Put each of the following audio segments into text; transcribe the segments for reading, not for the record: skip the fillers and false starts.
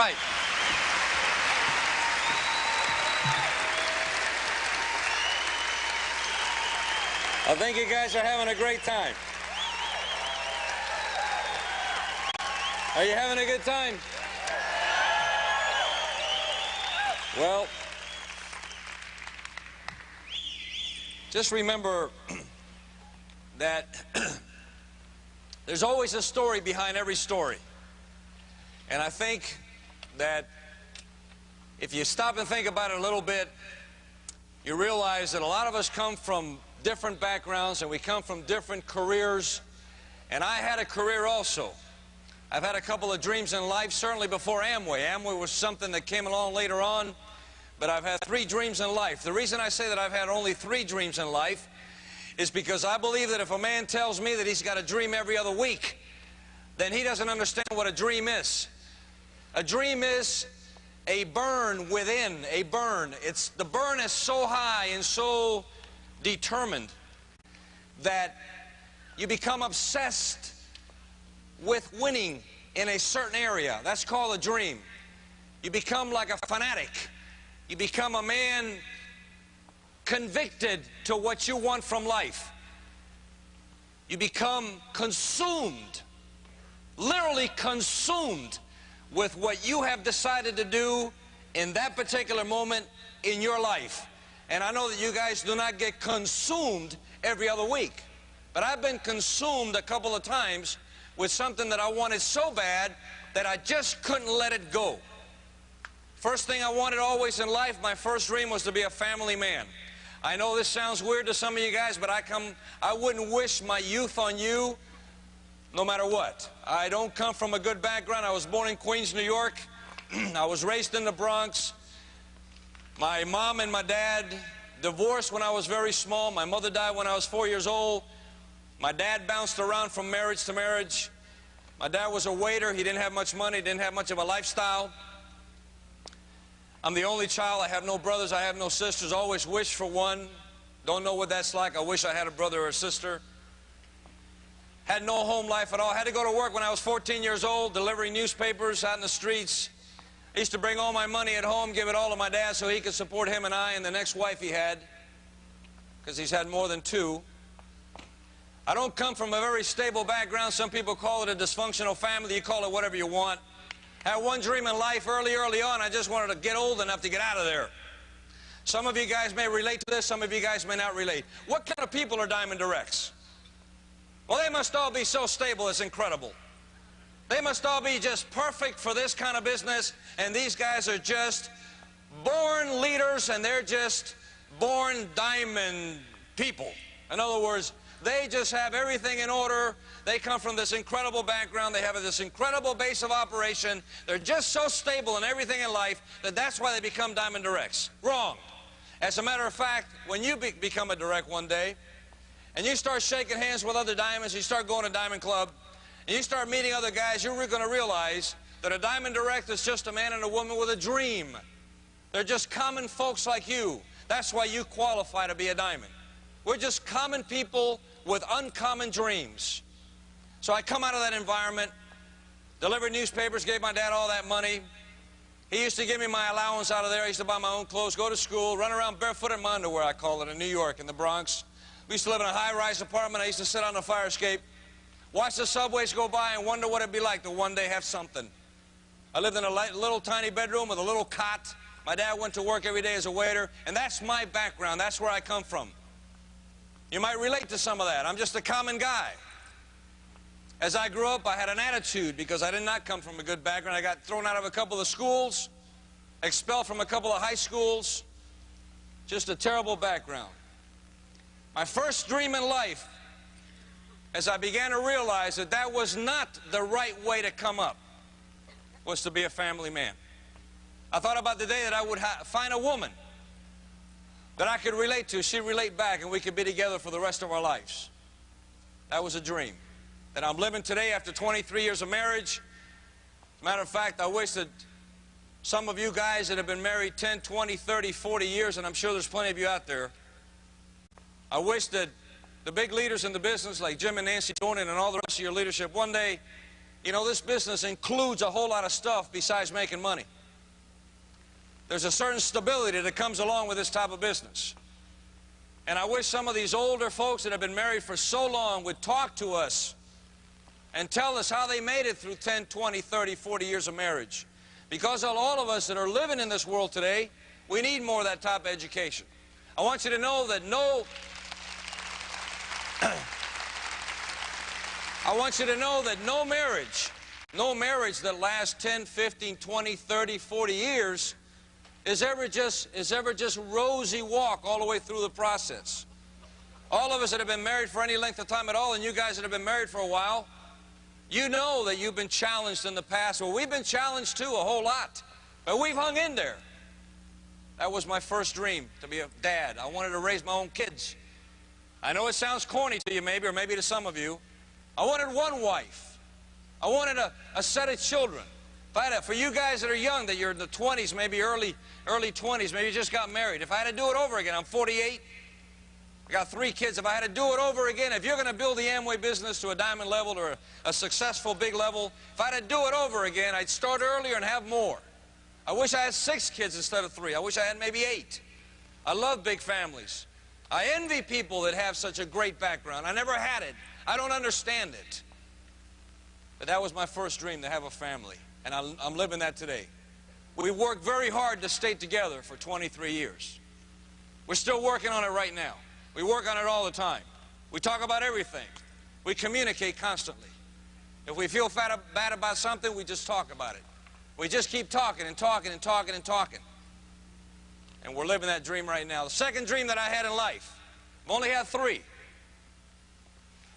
right. I think you guys are having a great time. Are you having a good time? Well, just remember that there's always a story behind every story. And I think that if you stop and think about it a little bit, you realize that a lot of us come from different backgrounds and we come from different careers. And I had a career also. I've had a couple of dreams in life, certainly before Amway. Amway was something that came along later on, but I've had 3 dreams in life. The reason I say that I've had only 3 dreams in life is because I believe that if a man tells me that he's got a dream every other week, then he doesn't understand what a dream is. A dream is a burn within, a burn. The burn is so high and so determined that you become obsessed with winning in a certain area. That's called a dream. You become like a fanatic. You become a man convicted to what you want from life. You become consumed, literally consumed with what you have decided to do in that particular moment in your life. And I know that you guys do not get consumed every other week, but I've been consumed a couple of times with something that I wanted so bad that I just couldn't let it go. First thing I wanted always in life, my first dream was to be a family man. I know this sounds weird to some of you guys, but I wouldn't wish my youth on you no matter what. I don't come from a good background. I was born in Queens, New York. I was raised in the Bronx. My mom and my dad divorced when I was very small. My mother died when I was 4 years old. My dad bounced around from marriage to marriage. My dad was a waiter. He didn't have much money, didn't have much of a lifestyle. I'm the only child. I have no brothers. I have no sisters. Always wished for one. Don't know what that's like. I wish I had a brother or a sister. Had no home life at all. Had to go to work when I was 14 years old, delivering newspapers out in the streets. I used to bring all my money at home, give it all to my dad so he could support him and I and the next wife he had, because he's had more than 2. I don't come from a very stable background. Some people call it a dysfunctional family. You call it whatever you want. Had one dream in life early on. I just wanted to get old enough to get out of there. Some of you guys may relate to this. Some of you guys may not relate. What kind of people are Diamond Directs? Well, they must all be so stable, it's incredible. They must all be just perfect for this kind of business, and these guys are just born leaders, and they're just born diamond people. In other words, they just have everything in order. They come from this incredible background. They have this incredible base of operation. They're just so stable in everything in life that that's why they become Diamond Directs. Wrong. As a matter of fact, when you become a direct one day, and you start shaking hands with other diamonds, you start going to Diamond Club, and you start meeting other guys, you're going to realize that a Diamond Direct is just a man and a woman with a dream. They're just common folks like you. That's why you qualify to be a diamond. We're just common people with uncommon dreams. So I come out of that environment, delivered newspapers, gave my dad all that money. He used to give me my allowance out of there. I used to buy my own clothes, go to school, run around barefoot in my underwear, I call it, in New York, in the Bronx. We used to live in a high-rise apartment. I used to sit on the fire escape, watch the subways go by, and wonder what it'd be like to one day have something. I lived in a little tiny bedroom with a little cot. My dad went to work every day as a waiter, and that's my background. That's where I come from. You might relate to some of that. I'm just a common guy. As I grew up, I had an attitude because I did not come from a good background. I got thrown out of a couple of schools, expelled from a couple of high schools. Just a terrible background. My first dream in life, as I began to realize that that was not the right way to come up, was to be a family man. I thought about the day that I would find a woman that I could relate to, she'd relate back, and we could be together for the rest of our lives. That was a dream that I'm living today after 23 years of marriage. As a matter of fact, I wish that some of you guys that have been married 10, 20, 30, 40 years, and I'm sure there's plenty of you out there, I wish that the big leaders in the business like Jim and Nancy Dornan and all the rest of your leadership, one day You know, this business includes a whole lot of stuff besides making money. There's a certain stability that comes along with this type of business. And I wish some of these older folks that have been married for so long would talk to us and tell us how they made it through 10, 20, 30, 40 years of marriage. Because of all of us that are living in this world today, we need more of that type of education. I want you to know that no marriage that lasts 10, 15, 20, 30, 40 years is ever just rosy walk all the way through the process. All of us that have been married for any length of time at all, and you guys that have been married for a while, you know that you've been challenged in the past. Well, we've been challenged too, a whole lot. But we've hung in there. That was my first dream, to be a dad. I wanted to raise my own kids. I know it sounds corny to you maybe, or maybe to some of you. I wanted one wife. I wanted a set of children. For you guys that are young, that you're in the 20s, maybe early 20s, maybe you just got married. If I had to do it over again, I'm 48. I got 3 kids. If I had to do it over again, if you're going to build the Amway business to a diamond level or a successful big level, if I had to do it over again, I'd start earlier and have more. I wish I had 6 kids instead of 3. I wish I had maybe 8. I love big families. I envy people that have such a great background. I never had it. I don't understand it. But that was my first dream, to have a family. And I'm living that today. We worked very hard to stay together for 23 years. We're still working on it right now. We work on it all the time. We talk about everything. We communicate constantly. If we feel bad about something, we just talk about it. We just keep talking and talking and talking and talking. And we're living that dream right now. The second dream that I had in life, I've only had 3.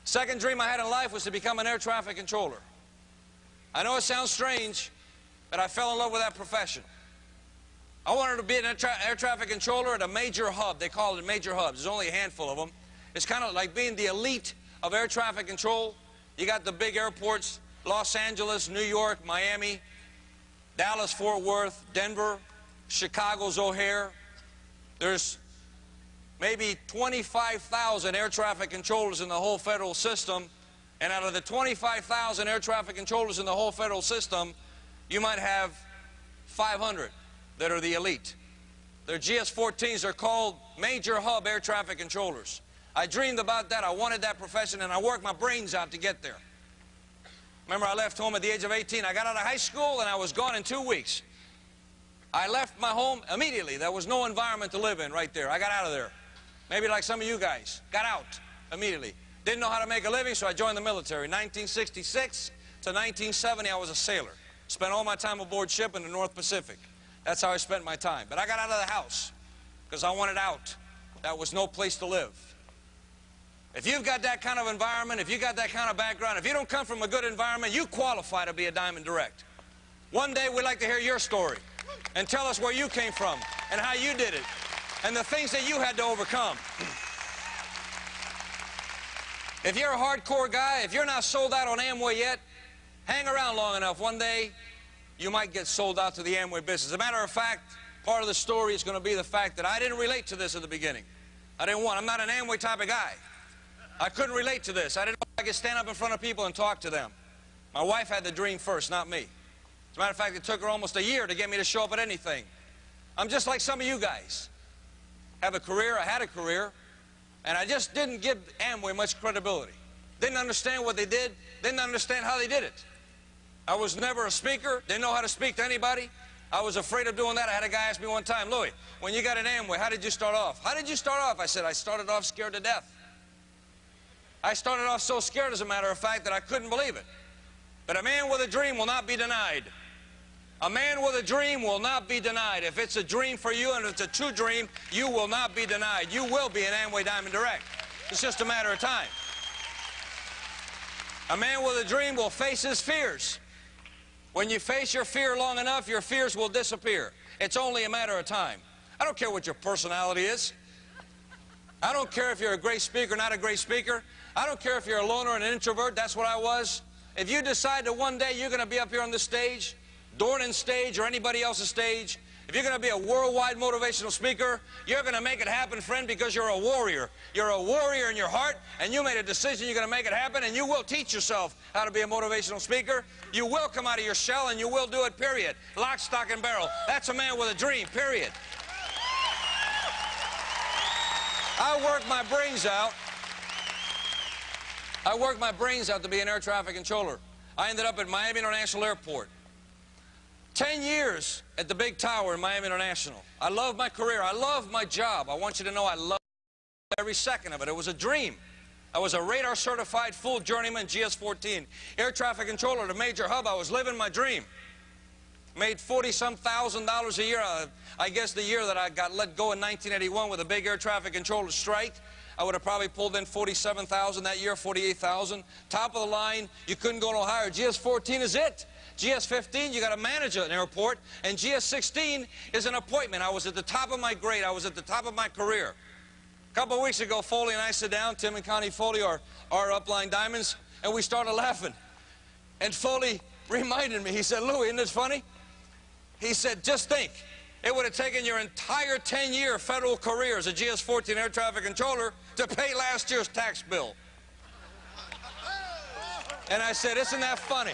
Second dream I had in life was to become an air traffic controller. I know it sounds strange, but I fell in love with that profession. I wanted to be an air traffic controller at a major hub. They call it major hubs. There's only a handful of them. It's kind of like being the elite of air traffic control. You got the big airports, Los Angeles, New York, Miami, Dallas, Fort Worth, Denver, Chicago's O'Hare. There's maybe 25,000 air traffic controllers in the whole federal system. And out of the 25,000 air traffic controllers in the whole federal system, you might have 500 that are the elite. Their GS-14s are called major hub air traffic controllers. I dreamed about that. I wanted that profession, and I worked my brains out to get there. Remember, I left home at the age of 18. I got out of high school, and I was gone in 2 weeks. I left my home immediately. There was no environment to live in right there. I got out of there. Maybe like some of you guys. Got out immediately. Didn't know how to make a living, so I joined the military. 1966 to 1970, I was a sailor. Spent all my time aboard ship in the North Pacific. That's how I spent my time. But I got out of the house because I wanted out. That was no place to live. If you've got that kind of environment, if you've got that kind of background, if you don't come from a good environment, you qualify to be a Diamond Direct. One day we'd like to hear your story and tell us where you came from and how you did it and the things that you had to overcome. If you're a hardcore guy, if you're not sold out on Amway yet, hang around long enough. One day, you might get sold out to the Amway business. As a matter of fact, part of the story is going to be the fact that I didn't relate to this at the beginning. I'm not an Amway type of guy. I couldn't relate to this. I didn't know if I could stand up in front of people and talk to them. My wife had the dream first, not me. As a matter of fact, it took her almost a year to get me to show up at anything. I'm just like some of you guys. Have a career, I had a career, and I just didn't give Amway much credibility. Didn't understand what they did, didn't understand how they did it. I was never a speaker, didn't know how to speak to anybody. I was afraid of doing that. I had a guy ask me one time, Louis, when you got an Amway, how did you start off? How did you start off? I said, I started off scared to death. I started off so scared, as a matter of fact, that I couldn't believe it. But a man with a dream will not be denied. A man with a dream will not be denied. If it's a dream for you and it's a true dream, you will not be denied. You will be an Amway Diamond Direct. It's just a matter of time. A man with a dream will face his fears. When you face your fear long enough, your fears will disappear. It's only a matter of time. I don't care what your personality is. I don't care if you're a great speaker or not a great speaker. I don't care if you're a loner and an introvert. That's what I was. If you decide that one day you're going to be up here on this stage, Dornan's stage or anybody else's stage, If you're going to be a worldwide motivational speaker, you're going to make it happen, friend, because you're a warrior. You're a warrior in your heart, and you made a decision you're going to make it happen, and you will teach yourself how to be a motivational speaker. You will come out of your shell, and you will do it, period. Lock, stock, and barrel. That's a man with a dream, period. I worked my brains out. I worked my brains out to be an air traffic controller. I ended up at Miami International Airport. 10 years at the big tower in Miami International. I love my career. I love my job. I want you to know I love every second of it. It was a dream. I was a radar certified full journeyman GS-14 air traffic controller at a major hub. I was living my dream. Made $40-some thousand a year. I guess the year that I got let go in 1981 with a big air traffic controller strike, I would have probably pulled in $47,000 that year, $48,000. Top of the line, you couldn't go no higher. GS-14 is it. GS-15, you got to manage an airport, and GS-16 is an appointment. I was at the top of my grade. I was at the top of my career. A couple of weeks ago, Foley and I sit down, Tim and Connie Foley are our upline diamonds, and we started laughing. And Foley reminded me, he said, Louie, isn't this funny? He said, just think, it would have taken your entire 10-year federal career as a GS-14 air traffic controller to pay last year's tax bill. And I said, isn't that funny?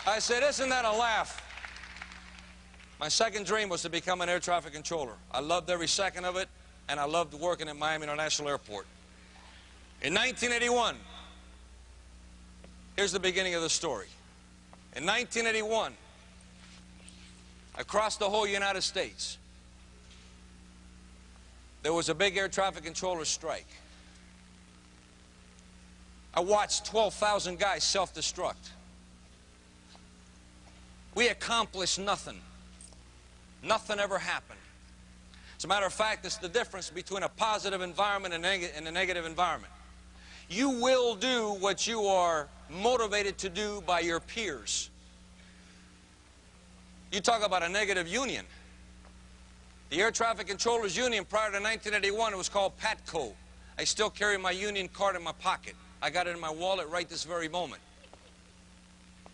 I said, isn't that a laugh? My second dream was to become an air traffic controller. I loved every second of it, and I loved working at Miami International Airport. In 1981, here's the beginning of the story. In 1981, across the whole United States, there was a big air traffic controller strike. I watched 12,000 guys self-destruct. We accomplished nothing. Nothing ever happened. As a matter of fact, it's the difference between a positive environment and a negative environment. You will do what you are motivated to do by your peers. You talk about a negative union. The Air Traffic Controllers Union prior to 1981, it was called PATCO. I still carry my union card in my pocket. I got it in my wallet right this very moment.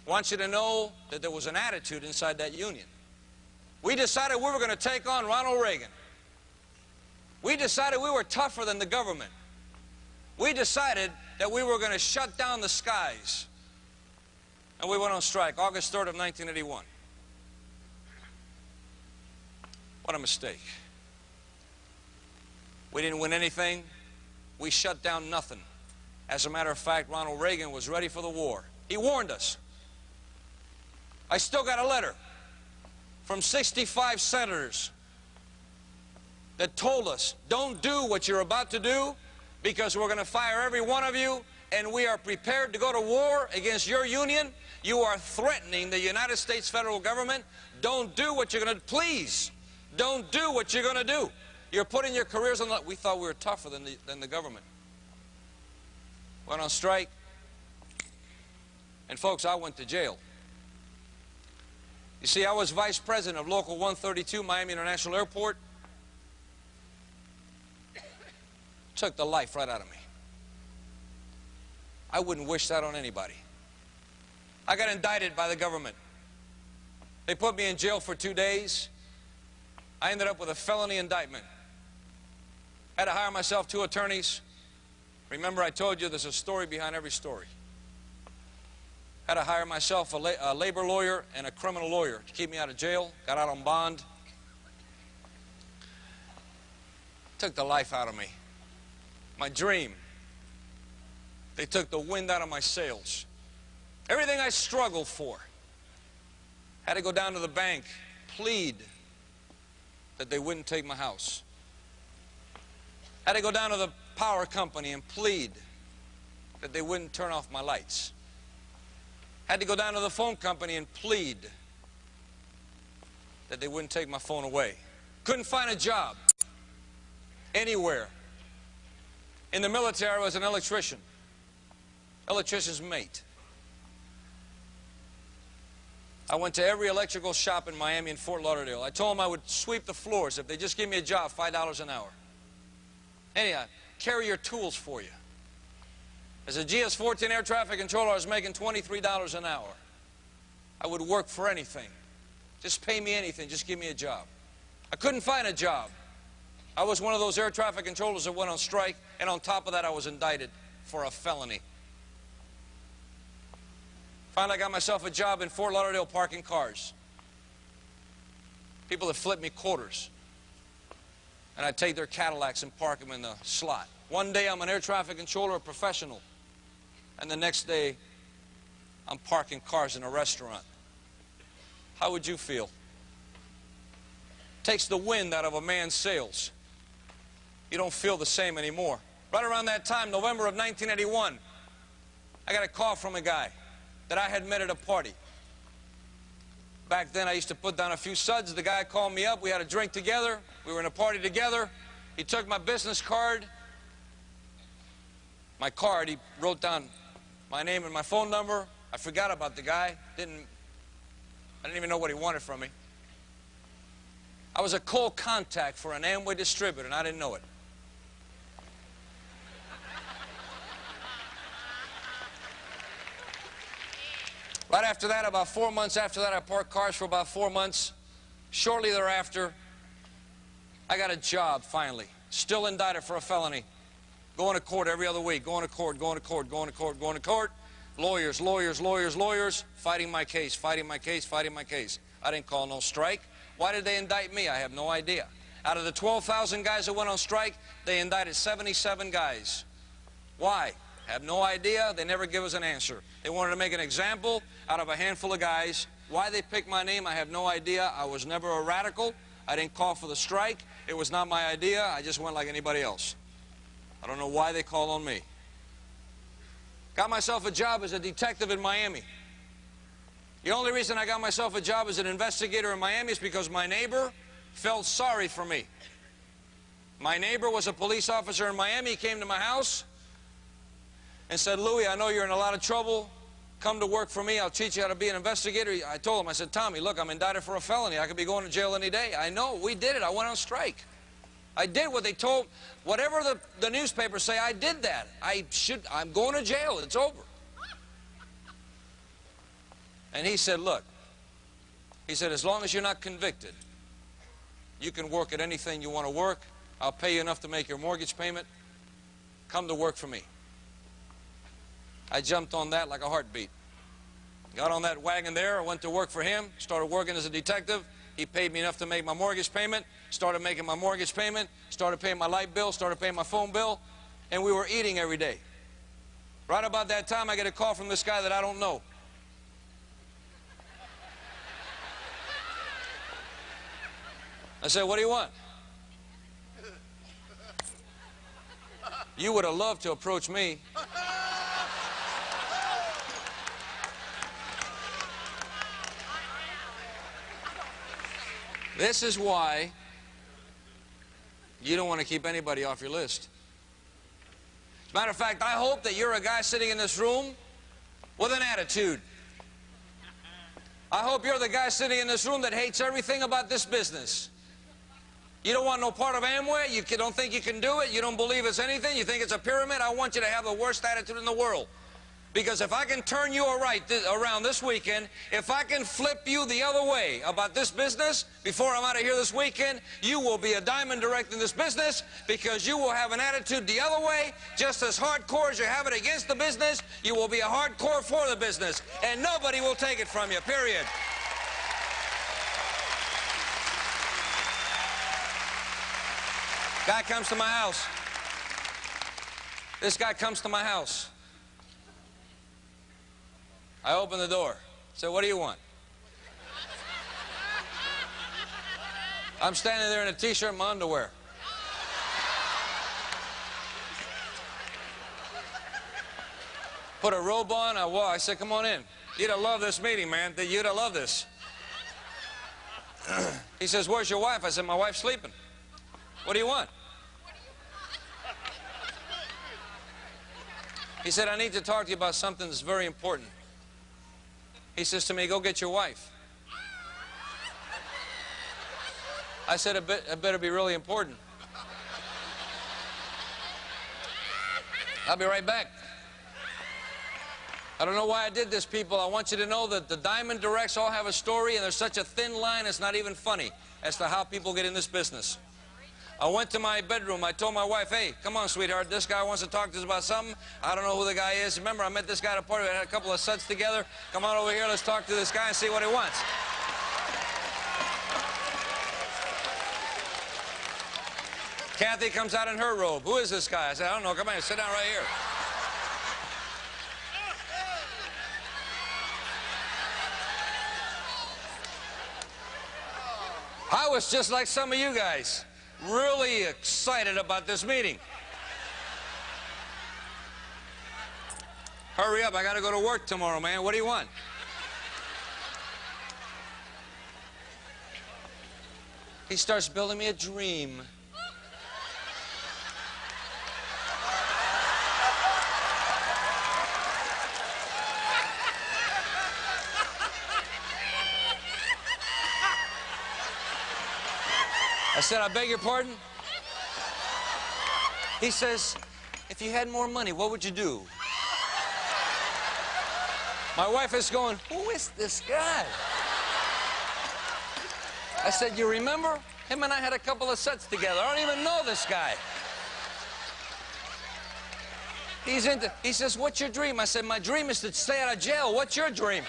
I want you to know that there was an attitude inside that union. We decided we were going to take on Ronald Reagan. We decided we were tougher than the government. We decided that we were going to shut down the skies. And we went on strike, August 3rd of 1981. What a mistake. We didn't win anything. We shut down nothing. As a matter of fact, Ronald Reagan was ready for the war. He warned us. I still got a letter from 65 senators that told us, don't do what you're about to do because we're going to fire every one of you, and we are prepared to go to war against your union. You are threatening the United States federal government. Don't do what you're going to do. Please, don't do what you're going to do. You're putting your careers on the... We thought we were tougher than the government. Went on strike. And folks, I went to jail. You see, I was vice president of Local 132, Miami International Airport. Took the life right out of me. I wouldn't wish that on anybody. I got indicted by the government. They put me in jail for 2 days. I ended up with a felony indictment. Had to hire myself 2 attorneys. Remember, I told you there's a story behind every story. Had to hire myself a labor lawyer and a criminal lawyer to keep me out of jail. Got out on bond. Took the life out of me. My dream. They took the wind out of my sails. Everything I struggled for. Had to go down to the bank, plead that they wouldn't take my house. Had to go down to the power company and plead that they wouldn't turn off my lights. Had to go down to the phone company and plead that they wouldn't take my phone away. Couldn't find a job anywhere. In the military, I was an electrician. Electrician's mate. I went to every electrical shop in Miami and Fort Lauderdale. I told them I would sweep the floors if they just give me a job, $5 an hour. Anyhow, carry your tools for you. As a GS-14 air traffic controller, I was making $23 an hour. I would work for anything. Just pay me anything, just give me a job. I couldn't find a job. I was one of those air traffic controllers that went on strike, and on top of that, I was indicted for a felony. Finally, I got myself a job in Fort Lauderdale parking cars. People that flip me quarters. And I'd take their Cadillacs and park them in the slot. One day, I'm an air traffic controller, a professional. And the next day, I'm parking cars in a restaurant. How would you feel? Takes the wind out of a man's sails. You don't feel the same anymore. Right around that time, November of 1981, I got a call from a guy that I had met at a party. Back then, I used to put down a few suds. The guy called me up. We had a drink together. We were in a party together. He took my business card. My card, he wrote down my name and my phone number. I forgot about the guy. I didn't even know what he wanted from me. I was a cold contact for an Amway distributor, and I didn't know it. Right after that, about 4 months after that, I parked cars for about 4 months. Shortly thereafter, I got a job, finally. Still indicted for a felony. Going to court every other week. Going to court, going to court, going to court, going to court. Lawyers, lawyers, lawyers, lawyers, fighting my case, fighting my case, fighting my case. I didn't call no strike. Why did they indict me? I have no idea. Out of the 12,000 guys that went on strike, they indicted 77 guys. Why? Have no idea. They never give us an answer. They wanted to make an example out of a handful of guys. Why they picked my name, I have no idea. I was never a radical. I didn't call for the strike. It was not my idea. I just went like anybody else. I don't know why they called on me. Got myself a job as a detective in Miami. The only reason I got myself a job as an investigator in Miami is because my neighbor felt sorry for me. My neighbor was a police officer in Miami. He came to my house and said, Louis, I know you're in a lot of trouble. Come to work for me. I'll teach you how to be an investigator. I told him, I said, Tommy, look, I'm indicted for a felony. I could be going to jail any day. I know. We did it. I went on strike. I did what they told. Whatever the newspapers say, I did that. I'm going to jail. It's over. And he said, look, he said, as long as you're not convicted, you can work at anything you want to work. I'll pay you enough to make your mortgage payment. Come to work for me. I jumped on that like a heartbeat. Got on that wagon there. I went to work for him. Started working as a detective. He paid me enough to make my mortgage payment. Started making my mortgage payment. Started paying my light bill. Started paying my phone bill. And we were eating every day. Right about that time, I get a call from this guy that I don't know. I said, what do you want? You would have loved to approach me. This is why you don't want to keep anybody off your list. As a matter of fact, I hope that you're a guy sitting in this room with an attitude. I hope you're the guy sitting in this room that hates everything about this business. You don't want no part of Amway. You don't think you can do it. You don't believe it's anything. You think it's a pyramid. I want you to have the worst attitude in the world. Because if I can turn you around this weekend, if I can flip you the other way about this business before I'm out of here this weekend, you will be a diamond direct in this business because you will have an attitude the other way, just as hardcore as you have it against the business. You will be a hardcore for the business, and nobody will take it from you, period. Guy comes to my house. This guy comes to my house. I open the door. Say, what do you want? I'm standing there in a t-shirt and my underwear. Put a robe on. I said, come on in. You'd have loved this meeting, man. You'd have loved this. He says, where's your wife? I said, my wife's sleeping. What do you want? He said, I need to talk to you about something that's very important. He says to me, go get your wife. I said, it better be really important. I'll be right back. I don't know why I did this, people. I want you to know that the diamond directs all have a story, and there's such a thin line it's not even funny as to how people get in this business. I went to my bedroom. I told my wife, hey, come on, sweetheart, this guy wants to talk to us about something. I don't know who the guy is. Remember, I met this guy at a party. We had a couple of sets together. Come on over here. Let's talk to this guy and see what he wants. Kathy comes out in her robe. Who is this guy? I said, I don't know. Come on, sit down right here. I was just like some of you guys, really excited about this meeting. Hurry up, I gotta go to work tomorrow, man. What do you want? He starts building me a dream. I said, I beg your pardon? He says, if you had more money, what would you do? My wife is going, who is this guy? I said, you remember? Him and I had a couple of sets together. I don't even know this guy. He says, what's your dream? I said, my dream is to stay out of jail. What's your dream?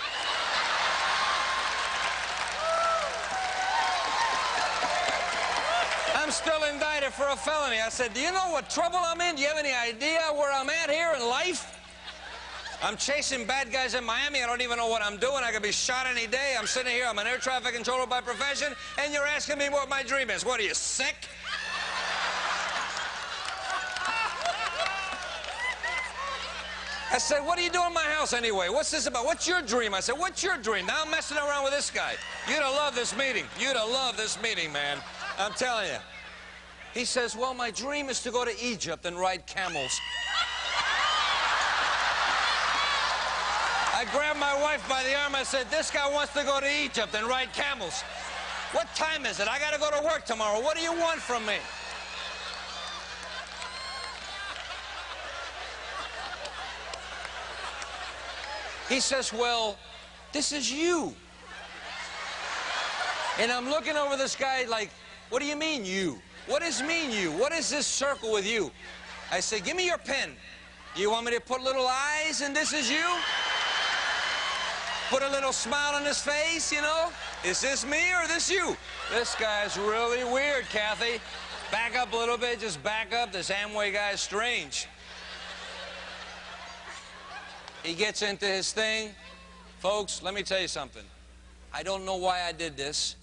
I'm still indicted for a felony. I said, do you know what trouble I'm in? Do you have any idea where I'm at here in life? I'm chasing bad guys in Miami. I don't even know what I'm doing. I could be shot any day. I'm sitting here. I'm an air traffic controller by profession, and you're asking me what my dream is. What, are you sick? I said, what are you doing in my house anyway? What's this about? What's your dream? I said, what's your dream? Now I'm messing around with this guy. You'd have loved this meeting. You'd have loved this meeting, man. I'm telling you. He says, well, my dream is to go to Egypt and ride camels. I grabbed my wife by the arm. I said, this guy wants to go to Egypt and ride camels. What time is it? I got to go to work tomorrow. What do you want from me? He says, well, this is you. And I'm looking over this guy like, what do you mean, you? What does mean, you? What is this circle with you? I say, give me your pen. Do you want me to put little eyes and this is you? Put a little smile on his face, you know? Is this me or this you? This guy's really weird, Kathy. Back up a little bit, just back up. This Amway guy is strange. He gets into his thing. Folks, let me tell you something. I don't know why I did this.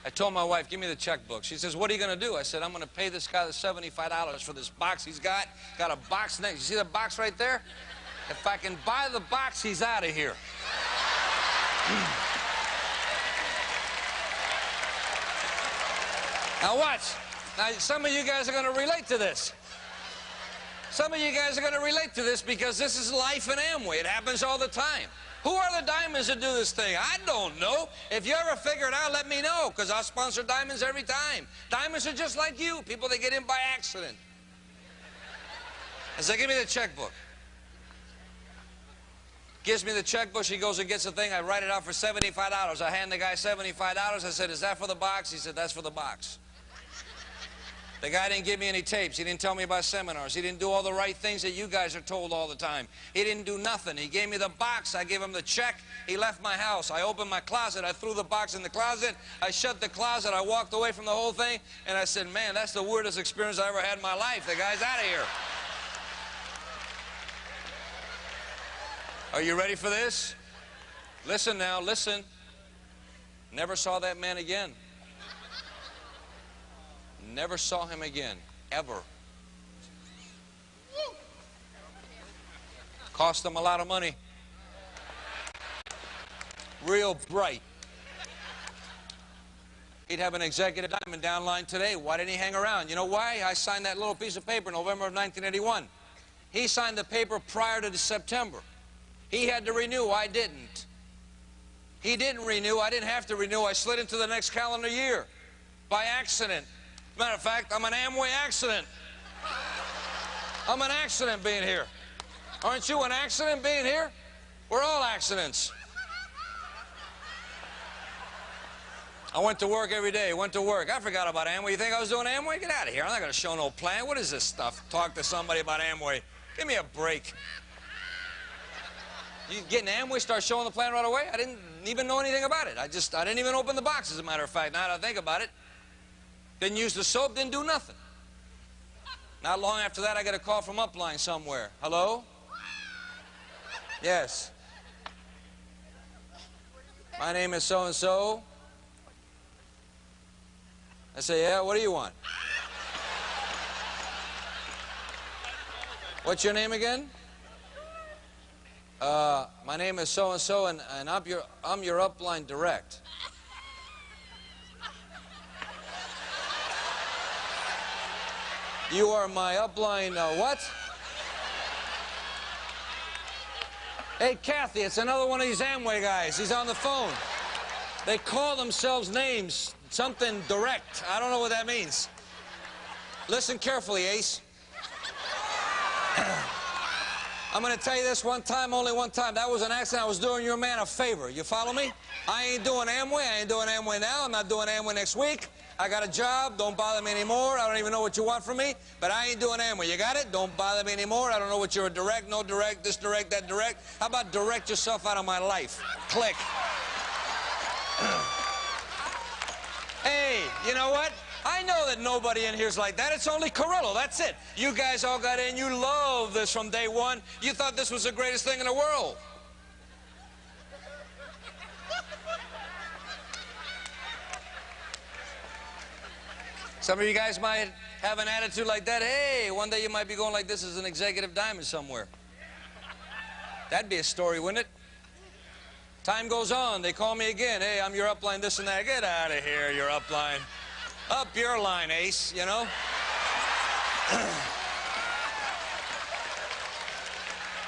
I told my wife, give me the checkbook. She says, what are you going to do? I said, I'm going to pay this guy the $75 for this box he's got. Got a box next. You see that box right there? If I can buy the box, he's out of here. Now watch. Now, some of you guys are going to relate to this. Some of you guys are going to relate to this because this is life in Amway. It happens all the time. Who are the diamonds that do this thing? I don't know. If you ever figure it out, let me know, because I'll sponsor diamonds every time. Diamonds are just like you, people that get in by accident. I said, give me the checkbook. Gives me the checkbook. He goes and gets the thing. I write it out for $75. I hand the guy $75. I said, is that for the box? He said, that's for the box. The guy didn't give me any tapes. He didn't tell me about seminars. He didn't do all the right things that you guys are told all the time. He didn't do nothing. He gave me the box. I gave him the check. He left my house. I opened my closet. I threw the box in the closet. I shut the closet. I walked away from the whole thing. And I said, man, that's the weirdest experience I ever had in my life. The guy's out of here. Are you ready for this? Listen now, listen. Never saw that man again. Never saw him again, ever. Cost him a lot of money. Real bright. He'd have an executive diamond downline today. Why didn't he hang around? You know why? I signed that little piece of paper in November of 1981. He signed the paper prior to September. He had to renew. I didn't. He didn't renew. I didn't have to renew. I slid into the next calendar year by accident. Matter of fact, I'm an Amway accident. I'm an accident being here. Aren't you an accident being here? We're all accidents. I went to work every day, went to work. I forgot about Amway. You think I was doing Amway? Get out of here. I'm not going to show no plan. What is this stuff? Talk to somebody about Amway. Give me a break. You get in Amway, start showing the plan right away? I didn't even know anything about it. I didn't even open the box, as a matter of fact. Now that I think about it. Didn't use the soap, didn't do nothing. Not long after that, I got a call from upline somewhere. Hello? Yes. My name is so-and-so. I say, yeah, what do you want? What's your name again? My name is so-and-so, and I'm your upline direct. You are my upline, what? Hey, Kathy, it's another one of these Amway guys. He's on the phone. They call themselves names, something direct. I don't know what that means. Listen carefully, Ace. I'm going to tell you this one time, only one time. That was an accident. I was doing your man a favor. You follow me? I ain't doing Amway. I ain't doing Amway now. I'm not doing Amway next week. I got a job. Don't bother me anymore. I don't even know what you want from me, but I ain't doing Amway. You got it? Don't bother me anymore. I don't know what you're a direct, no direct, this direct, that direct. How about direct yourself out of my life? Click. Hey, you know what? I know that nobody in here's like that. It's only Carrillo. That's it. You guys all got in. You love this from day one. You thought this was the greatest thing in the world. Some of you guys might have an attitude like that. Hey, one day you might be going like this as an executive diamond somewhere. That'd be a story, wouldn't it? Time goes on. They call me again. Hey, I'm your upline, this and that. Get out of here, your upline. Up your line, Ace, you know?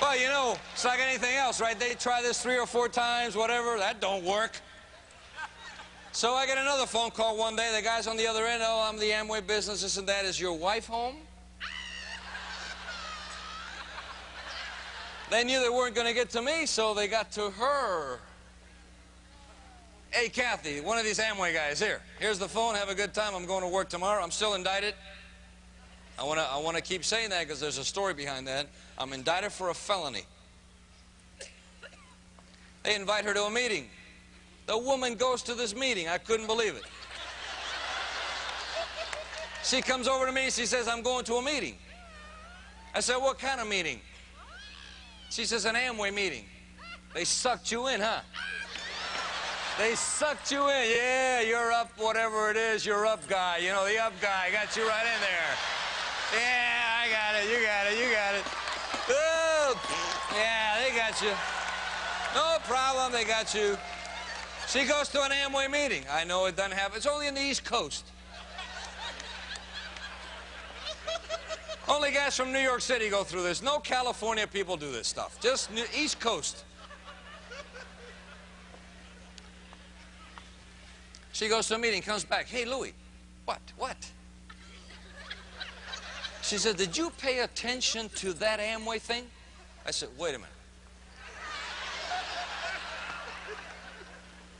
Well, you know, it's like anything else, right? They try this 3 or 4 times, whatever. That don't work. So I get another phone call one day. The guy's on the other end. Oh, I'm the Amway business, this and that. Is your wife home? They knew they weren't going to get to me, so they got to her. Hey, Kathy, one of these Amway guys, here. Here's the phone. Have a good time. I'm going to work tomorrow. I'm still indicted. I want to keep saying that because there's a story behind that. I'm indicted for a felony. They invite her to a meeting. The woman goes to this meeting. I couldn't believe it. She comes over to me. She says, I'm going to a meeting. I said, what kind of meeting? She says, an Amway meeting. They sucked you in, huh? They sucked you in. Yeah, you're up, whatever it is, you're up guy. You know, the up guy got you right in there. Yeah, I got it. You got it. You got it. Oh, yeah, they got you. No problem, they got you. She goes to an Amway meeting. I know it doesn't happen. It's only in the East Coast. Only guys from New York City go through this. No California people do this stuff. Just East Coast. She goes to a meeting, comes back. Hey, Louie. What? She said, did you pay attention to that Amway thing? I said, wait a minute.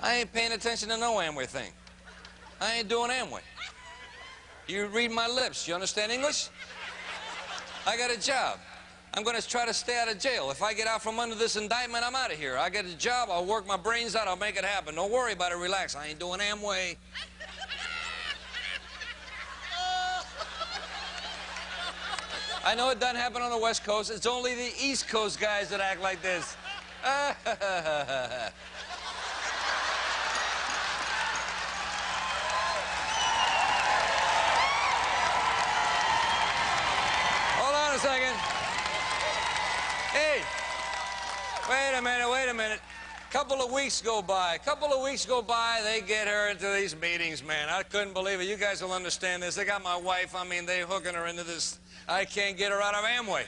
I ain't paying attention to no Amway thing. I ain't doing Amway. You read my lips. You understand English? I got a job. I'm going to try to stay out of jail. If I get out from under this indictment, I'm out of here. I get a job, I'll work my brains out, I'll make it happen. Don't worry about it, relax. I ain't doing Amway. I know it doesn't happen on the West Coast. It's only the East Coast guys that act like this. A second. Hey, wait a minute. Couple of weeks go by, they get her into these meetings, man. I couldn't believe it. You guys will understand this. They got my wife, I mean, they hooking her into this. I can't get her out of Amway.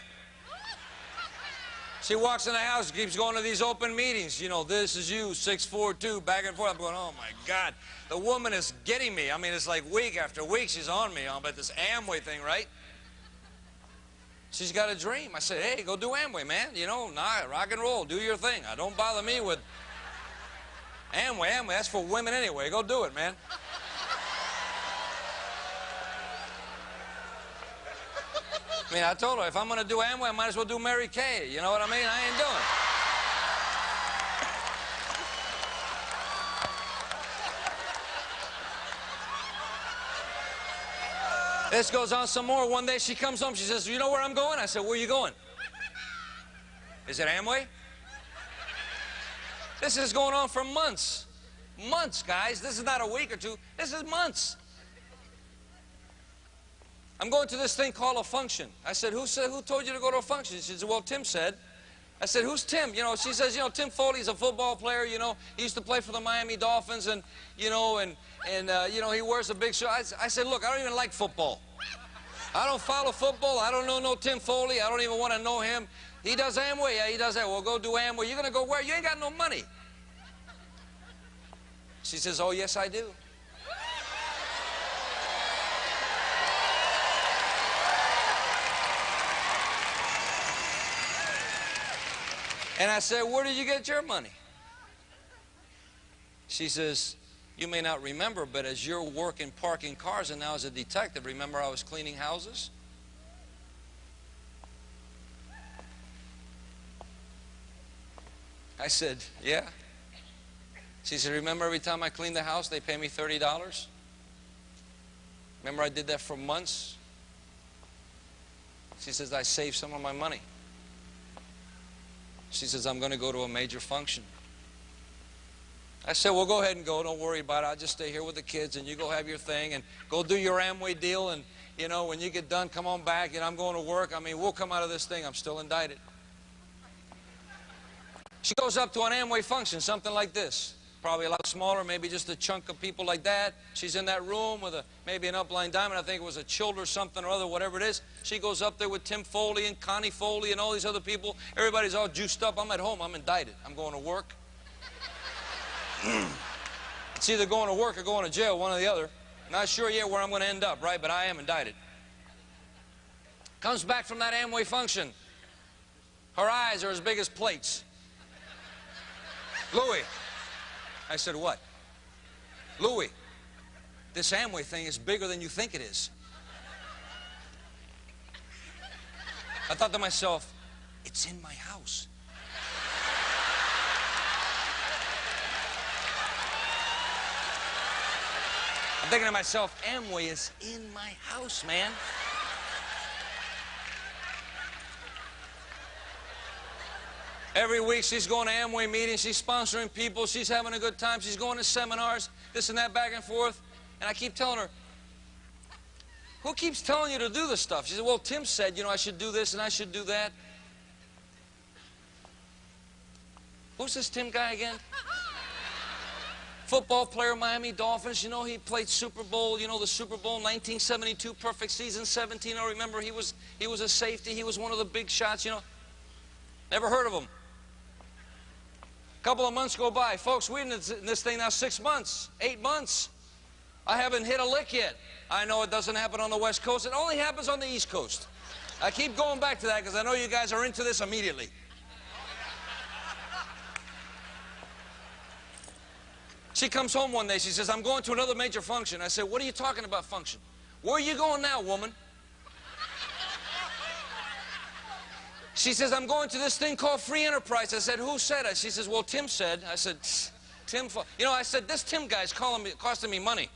She walks in the house, keeps going to these open meetings. You know, this is you, 642, back and forth. I'm going, oh, my God. The woman is getting me. I mean, it's like week after week she's on me about this Amway thing, right? She's got a dream. I said, hey, go do Amway, man. You know, nah, rock and roll. Do your thing. Don't bother me with Amway. Amway, that's for women anyway. Go do it, man. I mean, I told her, if I'm going to do Amway, I might as well do Mary Kay. You know what I mean? I ain't doing it. This goes on some more. One day she comes home. She says, you know where I'm going? I said, where are you going? Is it Amway? This is going on for months. Months, guys. This is not a week or two. This is months. I'm going to this thing called a function. I said, who told you to go to a function? She said, well, Tim said. I said, who's Tim? You know, she says, you know, Tim Foley's a football player, you know. He used to play for the Miami Dolphins and, you know, you know, he wears a big shirt. I said, look, I don't even like football. I don't follow football. I don't know no Tim Foley. I don't even want to know him. He does Amway. Yeah, he does that. Well, go do Amway. You're going to go where? You ain't got no money. She says, oh, yes, I do. And I said, where did you get your money? She says, you may not remember, but as you're working parking cars and now as a detective, remember I was cleaning houses? I said, yeah. She said, remember every time I cleaned the house, they pay me $30? Remember I did that for months? She says, I saved some of my money. She says, I'm going to go to a major function. I said, well, go ahead and go. Don't worry about it. I'll just stay here with the kids, and you go have your thing, and go do your Amway deal, and, you know, when you get done, come on back, and I'm going to work. I mean, we'll come out of this thing. I'm still indicted. She goes up to an Amway function, something like this. Probably a lot smaller, maybe just a chunk of people like that. She's in that room with maybe an upline diamond. I think it was a child or something or other, whatever it is. She goes up there with Tim Foley and Connie Foley and all these other people. Everybody's all juiced up. I'm at home. I'm indicted. I'm going to work. It's either going to work or going to jail, one or the other. Not sure yet where I'm going to end up, right? But I am indicted. Comes back from that Amway function. Her eyes are as big as plates. Louis. I said, what? Louis, this Amway thing is bigger than you think it is. I thought to myself, it's in my house. I'm thinking to myself, Amway is in my house, man. Every week she's going to Amway meetings, she's sponsoring people, she's having a good time, she's going to seminars, this and that, back and forth. And I keep telling her, who keeps telling you to do this stuff? She said, well, Tim said, you know, I should do this and I should do that. Who's this Tim guy again? Football player, Miami Dolphins. You know, he played Super Bowl, you know, the Super Bowl 1972, perfect season, 17. I remember he was a safety. He was one of the big shots, you know. Never heard of him. A couple of months go by. Folks, we're in this thing now 6 months, 8 months. I haven't hit a lick yet. I know it doesn't happen on the West Coast. It only happens on the East Coast. I keep going back to that because I know you guys are into this immediately. She comes home one day. She says, I'm going to another major function. I said, what are you talking about function? Where are you going now, woman? She says, I'm going to this thing called free enterprise. I said, who said it? She says, well, Tim said. I said, Tim, you know, I said, this Tim guy's costing me money.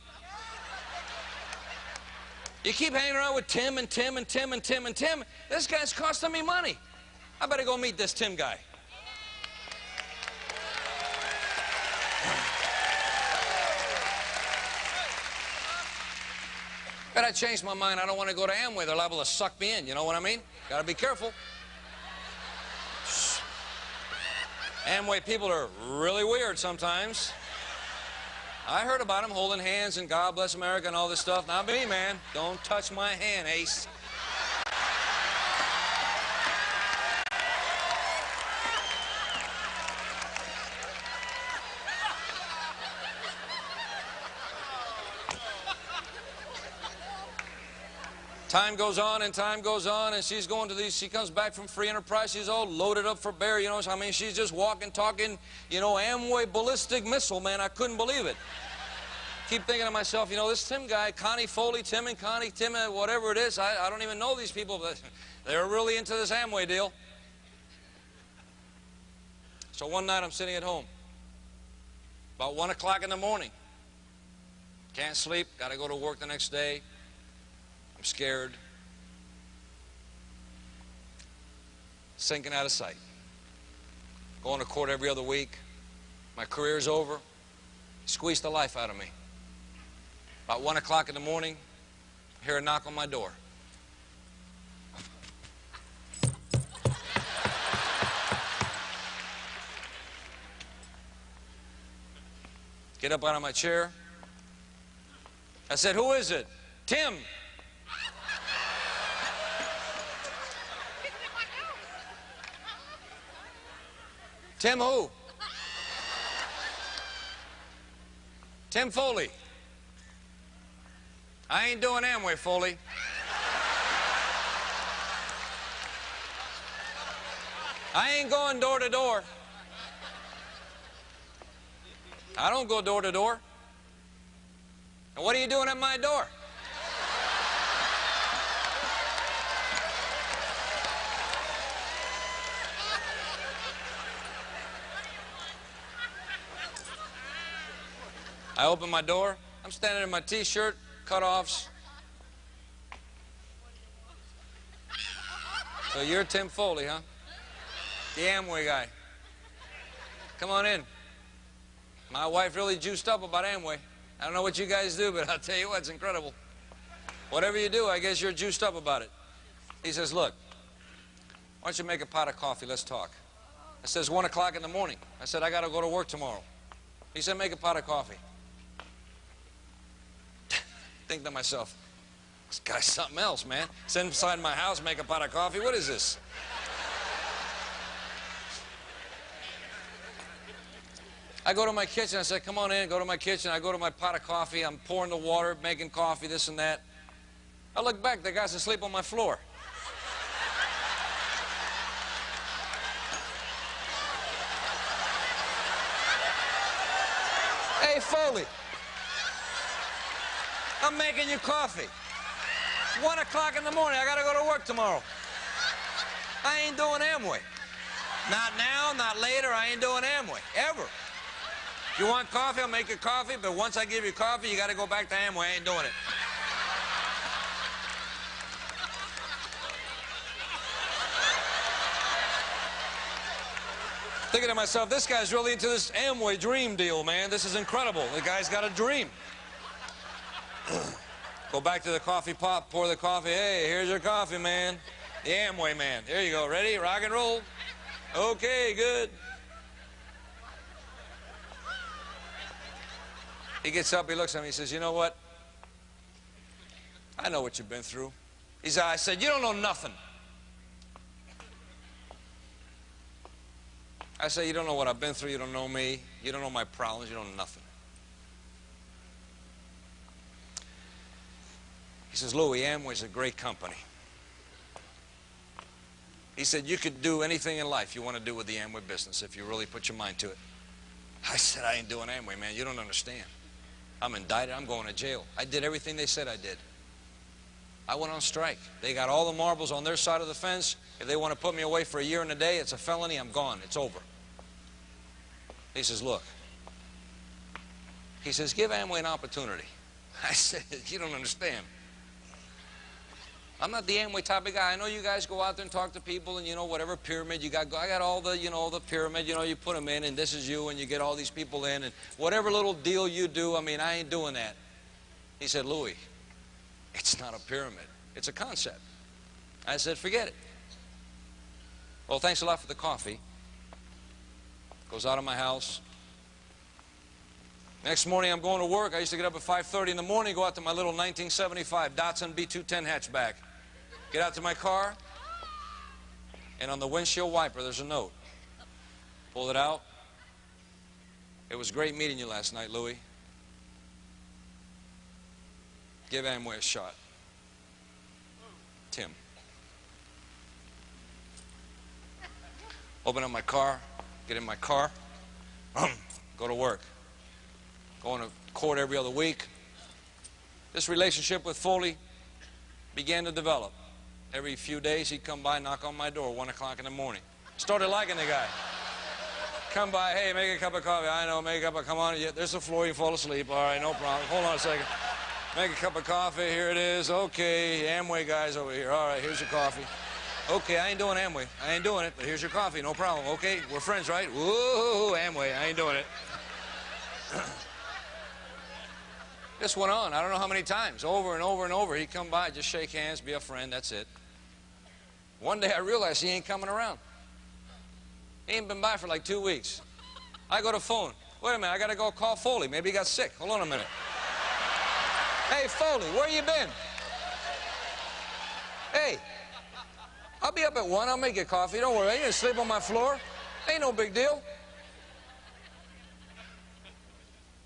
You keep hanging around with Tim and Tim and Tim and Tim and Tim. This guy's costing me money. I better go meet this Tim guy. But I changed my mind. I don't want to go to Amway. They're liable to suck me in. You know what I mean? Got to be careful. Amway people are really weird sometimes. I heard about them holding hands and God bless America and all this stuff. Not me, man. Don't touch my hand, Ace. Time goes on and time goes on, and she's going to these, she comes back from Free Enterprise, she's all loaded up for bear, you know, I mean, she's just walking, talking, you know, Amway ballistic missile, man, I couldn't believe it. Keep thinking to myself, you know, this Tim guy, Connie Foley, Tim and Connie, Tim, whatever it is, I don't even know these people, but they're really into this Amway deal. So one night I'm sitting at home, about 1 o'clock in the morning. Can't sleep, got to go to work the next day. I'm scared. Sinking out of sight. Going to court every other week. My career's over. Squeezed the life out of me. About 1 o'clock in the morning, I hear a knock on my door. Get up out of my chair. I said, who is it? Tim. Tim who? Tim Foley. I ain't doing Amway, Foley. I ain't going door to door. I don't go door to door. And what are you doing at my door? I open my door. I'm standing in my T-shirt, cutoffs. So you're Tim Foley, huh? The Amway guy. Come on in. My wife really juiced up about Amway. I don't know what you guys do, but I'll tell you what, it's incredible. Whatever you do, I guess you're juiced up about it. He says, look, why don't you make a pot of coffee, let's talk. I says, 1 o'clock in the morning. I said, I got to go to work tomorrow. He said, make a pot of coffee. Think to myself, this guy's something else, man. Sit inside my house, make a pot of coffee, what is this? I go to my kitchen, I said, come on in, go to my kitchen. I go to my pot of coffee, I'm pouring the water, making coffee, this and that. I look back, the guy's asleep on my floor. Hey, Foley, I'm making you coffee. It's 1 o'clock in the morning, I gotta go to work tomorrow. I ain't doing Amway. Not now, not later, I ain't doing Amway, ever. If you want coffee, I'll make you coffee, but once I give you coffee, you got to go back to Amway. I ain't doing it. Thinking to myself, this guy's really into this Amway dream deal, man. This is incredible. The guy's got a dream. Go back to the coffee pot, pour the coffee. Hey, here's your coffee, man. The Amway man. There you go. Ready? Rock and roll. Okay, good. He gets up, he looks at me, he says, you know what? I know what you've been through. I said, you don't know nothing. I said, you don't know what I've been through, you don't know me, you don't know my problems, you don't know nothing. He says, Louis, Amway's a great company. He said, you could do anything in life you want to do with the Amway business if you really put your mind to it. I said, I ain't doing Amway, man, you don't understand. I'm indicted, I'm going to jail. I did everything they said I did. I went on strike. They got all the marbles on their side of the fence. If they want to put me away for a year and a day, it's a felony, I'm gone, it's over. He says, look. He says, give Amway an opportunity. I said, you don't understand. I'm not the Amway type of guy. I know you guys go out there and talk to people and, you know, whatever pyramid you got. I got all the, you know, the pyramid, you know, you put them in and this is you and you get all these people in and whatever little deal you do, I mean, I ain't doing that. He said, Louis, it's not a pyramid. It's a concept. I said, forget it. Well, thanks a lot for the coffee. Goes out of my house. Next morning, I'm going to work. I used to get up at 5:30 in the morning, go out to my little 1975 Datsun B210 hatchback. Get out to my car, and on the windshield wiper, there's a note. Pull it out. It was great meeting you last night, Louis. Give Amway a shot. Tim. Open up my car, get in my car, go to work. Going to court every other week. This relationship with Foley began to develop. Every few days he'd come by, knock on my door, 1 o'clock in the morning. Started liking the guy. Come by, hey, make a cup of coffee. I know, make a cup of, come on, yeah, there's the floor, you fall asleep. All right, no problem. Hold on a second. Make a cup of coffee, here it is. Okay, Amway guy's over here. All right, here's your coffee. Okay, I ain't doing Amway. I ain't doing it, but here's your coffee, no problem. Okay, we're friends, right? Woo, Amway, I ain't doing it. This went on, I don't know how many times, over and over and over. He'd come by, just shake hands, be a friend, that's it. One day I realized he ain't coming around. He ain't been by for like 2 weeks. I go to phone. Wait a minute, I got to go call Foley. Maybe he got sick. Hold on a minute. Hey, Foley, where you been? Hey, I'll be up at 1. I'll make you coffee. Don't worry. I ain't going to sleep on my floor. Ain't no big deal.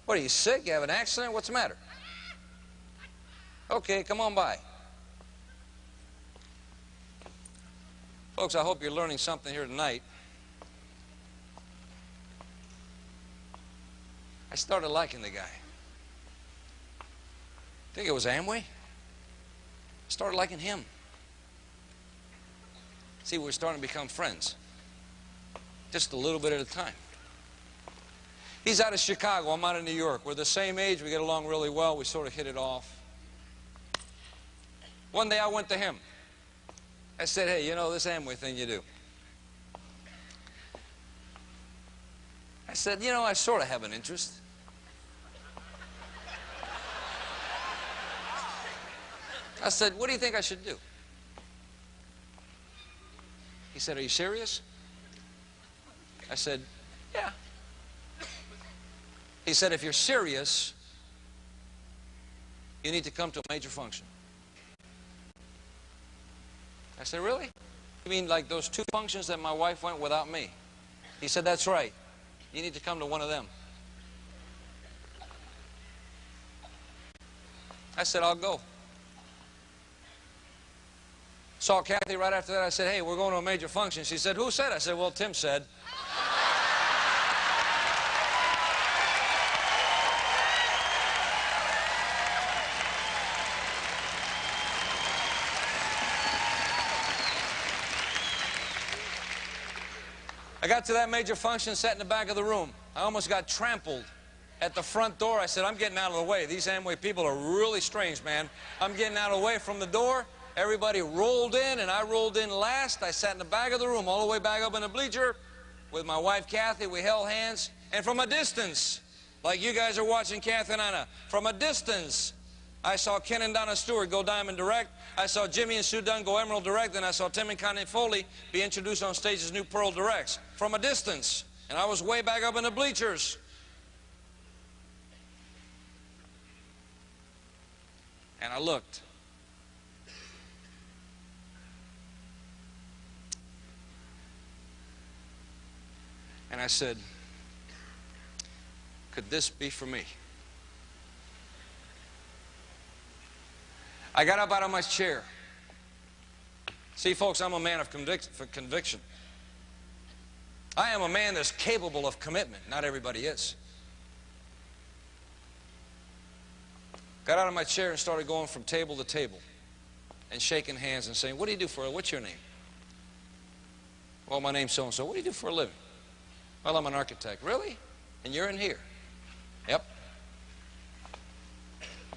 What, are you sick? You have an accident? What's the matter? Okay, come on by. Folks, I hope you're learning something here tonight. I started liking the guy. Think it was Amway? I started liking him. See, we're starting to become friends. Just a little bit at a time. He's out of Chicago, I'm out of New York. We're the same age, we get along really well, we sort of hit it off. One day I went to him. I said, hey, you know this Amway thing you do? I said, you know, I sort of have an interest. I said, what do you think I should do? He said, are you serious? I said, yeah. He said, if you're serious, you need to come to a major function. I said, really? You mean like those 2 functions that my wife went without me? He said, that's right. You need to come to one of them. I said, I'll go. Saw Kathy right after that. I said, hey, we're going to a major function. She said, who said? I said, well, Tim said. I got to that major function, sat in the back of the room. I almost got trampled at the front door. I said, I'm getting out of the way. These Amway people are really strange, man. I'm getting out of the way from the door. Everybody rolled in, and I rolled in last. I sat in the back of the room, all the way back up in the bleacher with my wife, Kathy. We held hands, and from a distance, like you guys are watching Kathy and Anna, from a distance, I saw Ken and Donna Stewart go Diamond Direct. I saw Jimmy and Sue Dunn go Emerald Direct. And I saw Tim and Connie Foley be introduced on stage as new Pearl Directs. From a distance. And I was way back up in the bleachers. And I looked. And I said, could this be for me? I got up out of my chair. See, folks, I'm a man of conviction. I am a man that's capable of commitment. Not everybody is. Got out of my chair and started going from table to table and shaking hands and saying, what do you do for a, what's your name? Well, my name's so-and-so. What do you do for a living? Well, I'm an architect. Really? And you're in here? Yep.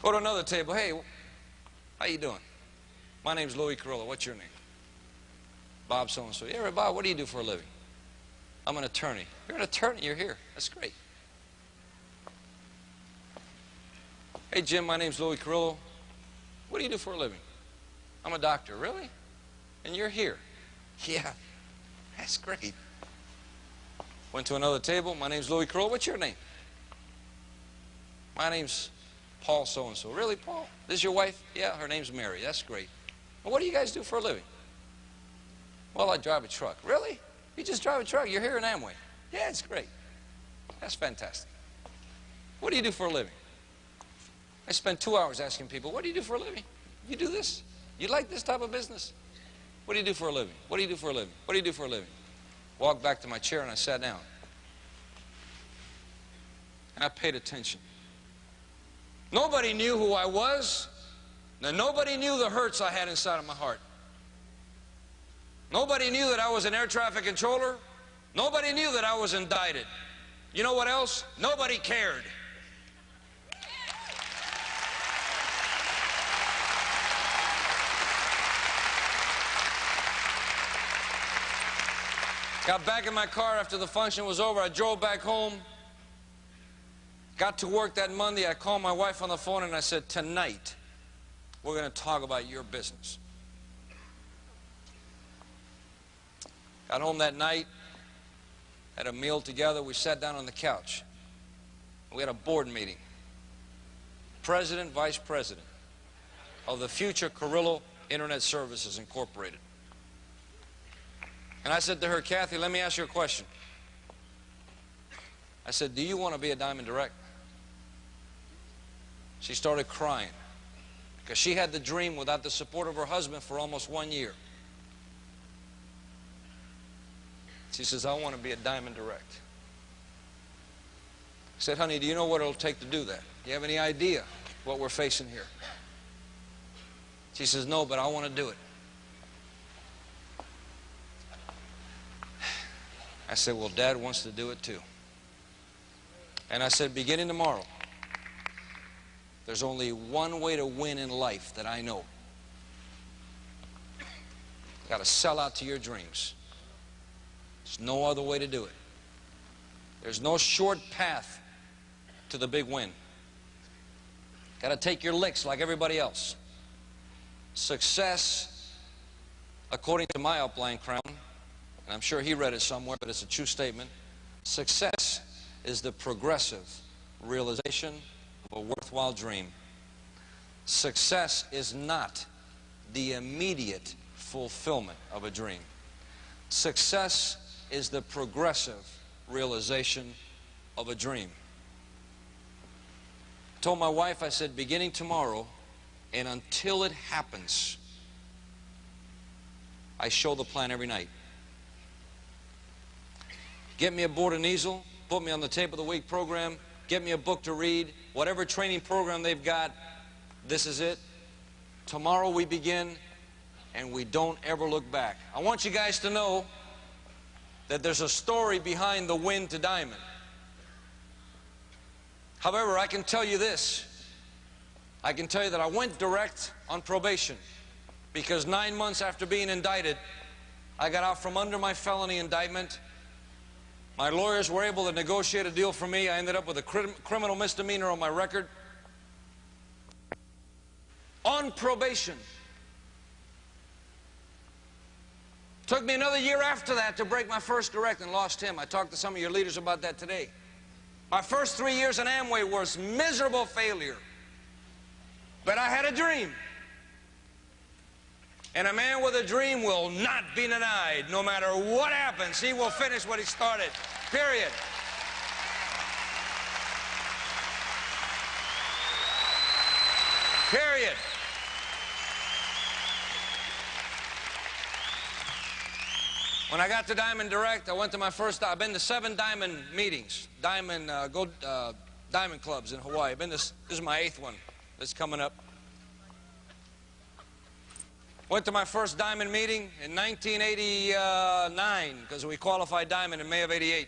Go to another table. Hey, how you doing? My name's Louis Carrillo. What's your name? Bob so-and-so. Yeah, Bob, what do you do for a living? I'm an attorney. You're an attorney. You're here. That's great. Hey, Jim, my name's Louis Carrillo. What do you do for a living? I'm a doctor. Really? And you're here? Yeah, that's great. Went to another table. My name's Louis Carrillo. What's your name? My name's Paul so-and-so. Really, Paul? This is your wife? Yeah, her name's Mary. That's great. Well, what do you guys do for a living? Well, I drive a truck. Really? You just drive a truck? You're here in Amway? Yeah, it's great. That's fantastic. What do you do for a living? I spent 2 hours asking people, what do you do for a living? You do this? You like this type of business? What do you do for a living? What do you do for a living? What do you do for a living? Walked back to my chair and I sat down. And I paid attention. Nobody knew who I was. And nobody knew the hurts I had inside of my heart. Nobody knew that I was an air traffic controller. Nobody knew that I was indicted. You know what else? Nobody cared. Got back in my car after the function was over. I drove back home. Got to work that Monday. I called my wife on the phone and I said, tonight, we're going to talk about your business. Got home that night, had a meal together. We sat down on the couch. We had a board meeting. President, Vice President of the Future Carrillo Internet Services Incorporated. And I said to her, Kathy, let me ask you a question. I said, do you want to be a Diamond Direct? She started crying because she had the dream without the support of her husband for almost 1 year. She says, I want to be a Diamond Direct. I said, honey, do you know what it'll take to do that? Do you have any idea what we're facing here? She says, no, but I want to do it. I said, well, Dad wants to do it too. And I said, beginning tomorrow, there's only one way to win in life that I know. You got to sell out to your dreams. There's no other way to do it. There's no short path to the big win. Got to take your licks like everybody else. Success, according to my upline crown, and I'm sure he read it somewhere, but it's a true statement. Success is the progressive realization of a worthwhile dream. Success is not the immediate fulfillment of a dream. Success is the progressive realization of a dream. I told my wife, I said, beginning tomorrow and until it happens, I show the plan every night. Get me a board and easel, put me on the Tape of the Week program, get me a book to read, whatever training program they've got, this is it. Tomorrow we begin, and we don't ever look back. I want you guys to know that there's a story behind the win to diamond. However, I can tell you this. I can tell you that I went direct on probation because 9 months after being indicted, I got out from under my felony indictment. My lawyers were able to negotiate a deal for me. I ended up with a criminal misdemeanor on my record. On probation. Took me another year after that to break my first direct and lost him. I talked to some of your leaders about that today. My first 3 years in Amway was miserable failure. But I had a dream. And a man with a dream will not be denied. No matter what happens, he will finish what he started. Period. Period. When I got to Diamond Direct, I went to my first, I've been to 7 Diamond meetings, Diamond clubs in Hawaii. This is my 8th one that's coming up. Went to my first Diamond meeting in 1989 because we qualified Diamond in May of '88.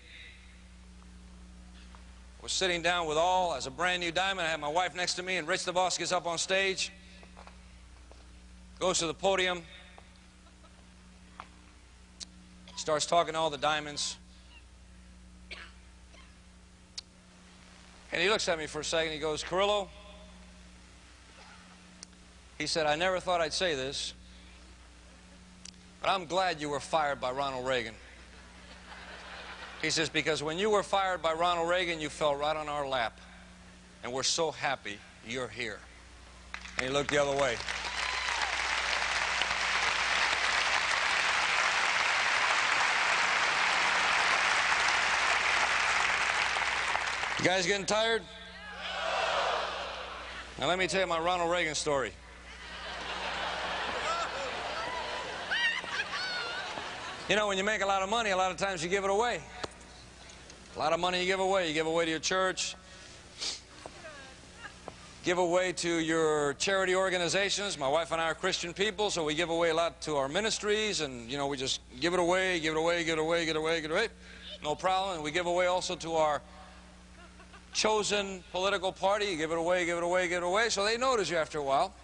Was sitting down with all as a brand new Diamond. I had my wife next to me, and Rich DeVos gets up on stage, goes to the podium, starts talking to all the Diamonds. And he looks at me for a second. He goes, Carrillo, he said, I never thought I'd say this, but I'm glad you were fired by Ronald Reagan. He says, because when you were fired by Ronald Reagan, you fell right on our lap. And we're so happy you're here. And he looked the other way. You guys getting tired? Now let me tell you my Ronald Reagan story. You know, when you make a lot of money, a lot of times you give it away. A lot of money you give away. You give away to your church. Give away to your charity organizations. My wife and I are Christian people, so we give away a lot to our ministries, and, you know, we just give it away, give it away, give it away, give it away, give it away. No problem. And we give away also to our chosen political party. You give it away, give it away, give it away. So they notice you after a while.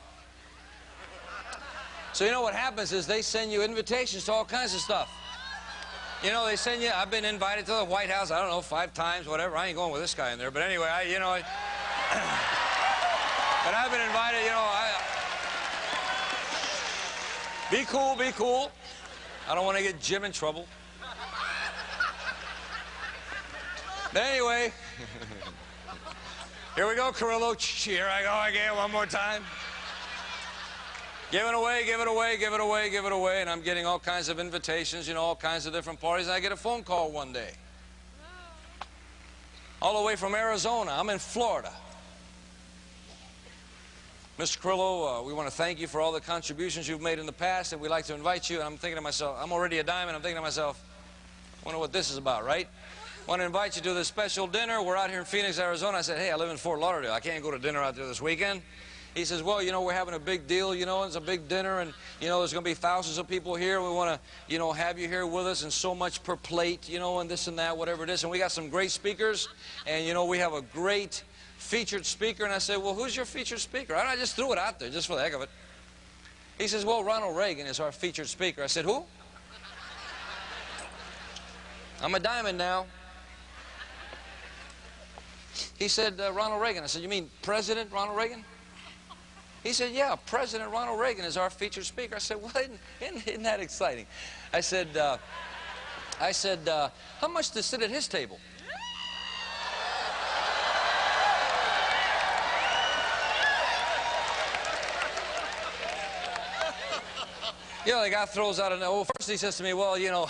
So you know what happens is they send you invitations to all kinds of stuff. You know, they send you, I've been invited to the White House, I don't know, 5 times, whatever. I ain't going with this guy in there. But anyway, but I've been invited, you know, be cool, be cool. I don't want to get Jim in trouble. But anyway, here we go, Carrillo. Here I go again, one more time. Give it away, give it away, give it away, give it away. And I'm getting all kinds of invitations, you know, all kinds of different parties. And I get a phone call one day. All the way from Arizona. I'm in Florida. Mr. Carrillo, we want to thank you for all the contributions you've made in the past, and we'd like to invite you. And I'm thinking to myself, I'm already a diamond. I'm thinking to myself, I wonder what this is about, right? I want to invite you to this special dinner. We're out here in Phoenix, Arizona. I said, hey, I live in Fort Lauderdale. I can't go to dinner out there this weekend. He says, well, you know, we're having a big deal, you know, it's a big dinner, and, you know, there's going to be thousands of people here. We want to, you know, have you here with us, and so much per plate, you know, and this and that, whatever it is. And we got some great speakers, and, you know, we have a great featured speaker. And I said, well, who's your featured speaker? I just threw it out there just for the heck of it. He says, well, Ronald Reagan is our featured speaker. I said, who? I'm a diamond now. He said, Ronald Reagan. I said, you mean President Ronald Reagan? He said, yeah, President Ronald Reagan is our featured speaker. I said, well, isn't that exciting? I said, how much to sit at his table? You know, the guy throws out well, first he says to me, well, you know,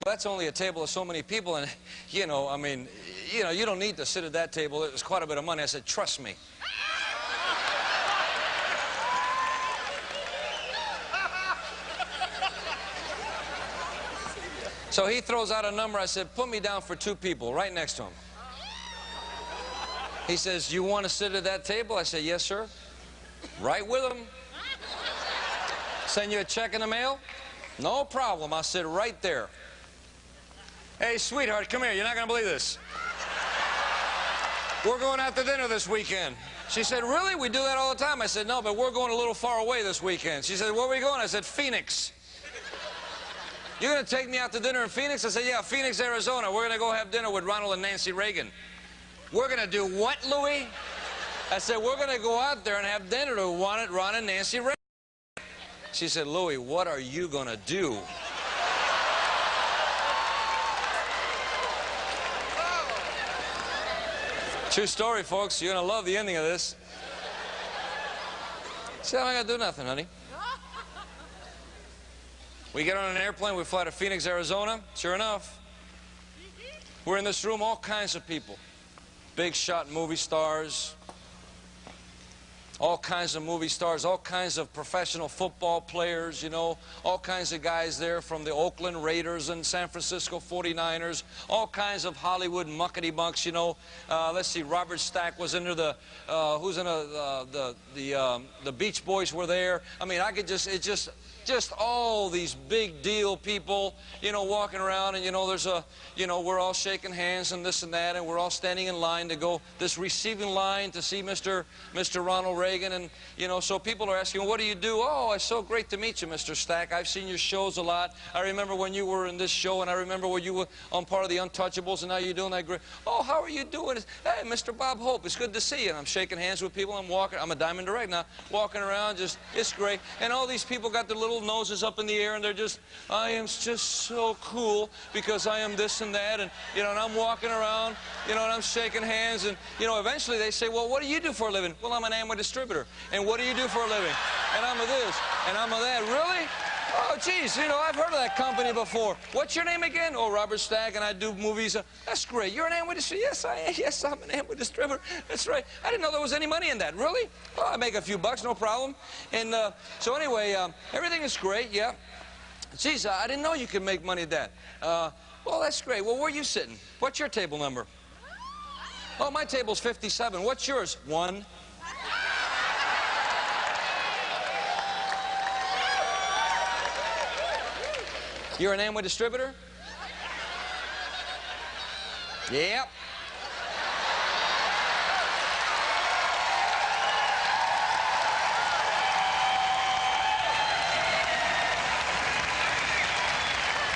that's only a table of so many people, and, you know, I mean, you know, you don't need to sit at that table. It was quite a bit of money. I said, trust me. So he throws out a number. I said, put me down for 2 people, right next to him. He says, you want to sit at that table? I said, yes, sir. Right with him. Send you a check in the mail? No problem. I'll sit right there. Hey, sweetheart, come here. You're not going to believe this. We're going out to dinner this weekend. She said, really? We do that all the time. I said, no, but we're going a little far away this weekend. She said, where are we going? I said, Phoenix. You're going to take me out to dinner in Phoenix? I said, yeah, Phoenix, Arizona. We're going to go have dinner with Ronald and Nancy Reagan. We're going to do what, Louie? I said, we're going to go out there and have dinner with Ron and Nancy Reagan. She said, Louie, what are you going to do? True story, folks. You're going to love the ending of this. She said, I got to do nothing, honey. We get on an airplane, we fly to Phoenix, Arizona. Sure enough, we're in this room, all kinds of people. Big shot movie stars, all kinds of movie stars, all kinds of professional football players, you know, all kinds of guys there from the Oakland Raiders and San Francisco 49ers, all kinds of Hollywood muckety-mucks, you know. Let's see, Robert Stack was into the, the Beach Boys were there. I mean, I could just all these big deal people, you know, walking around, and, you know, there's a, you know, we're all shaking hands and this and that, and we're all standing in line to go, this receiving line to see Mr. Ronald Reagan, and, you know, so people are asking, what do you do? Oh, it's so great to meet you, Mr. Stack. I've seen your shows a lot. I remember when you were in this show, and I remember when you were on part of the Untouchables, and now you're doing that great. Oh, how are you doing? Hey, Mr. Bob Hope, it's good to see you. And I'm shaking hands with people. I'm walking. I'm a diamond direct now, walking around, just, it's great. And all these people got their little noses up in the air, and they're just, I am just so cool because I am this and that, and, you know, and I'm walking around, you know, and I'm shaking hands, and, you know, eventually they say, well, what do you do for a living? Well, I'm an Amway distributor. And what do you do for a living? And I'm a this, and I'm a that. Really? Oh, geez, you know, I've heard of that company before. What's your name again? Oh, Robert Stack, and I do movies. That's great. You're an Amway distributor? Yes, I am. Yes, I'm an Amway distributor. That's right. I didn't know there was any money in that. Really? Oh, I make a few bucks, no problem. And so anyway, everything is great, yeah. Geez, I didn't know you could make money at that. Well, that's great. Well, where are you sitting? What's your table number? Oh, my table's 57. What's yours? 1. You're an Amway distributor? Yep.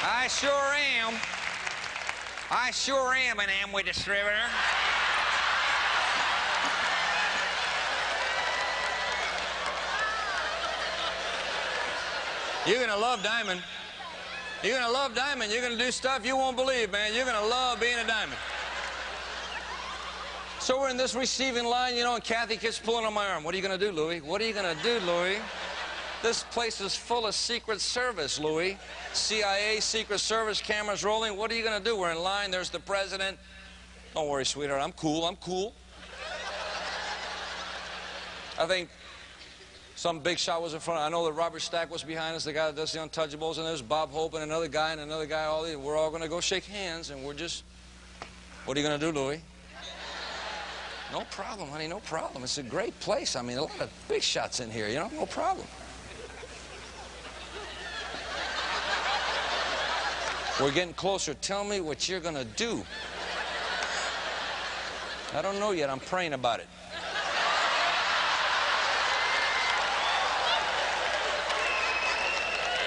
I sure am. I sure am an Amway distributor. You're gonna love Diamond. You're gonna love Diamond. You're gonna do stuff you won't believe, man. You're gonna love being a Diamond. So we're in this receiving line, you know, and Kathy keeps pulling on my arm. What are you gonna do, Louie? What are you gonna do, Louie? This place is full of Secret Service, Louie. CIA, Secret Service, cameras rolling. What are you gonna do? We're in line. There's the president. Don't worry, sweetheart. I'm cool. I'm cool. I think some big shot was in front. I know that Robert Stack was behind us, the guy that does the Untouchables, and there's Bob Hope and another guy. All these. We're all going to go shake hands, and we're just... What are you going to do, Louie? No problem, honey, no problem. It's a great place. I mean, a lot of big shots in here, you know, no problem. We're getting closer. Tell me what you're going to do. I don't know yet. I'm praying about it.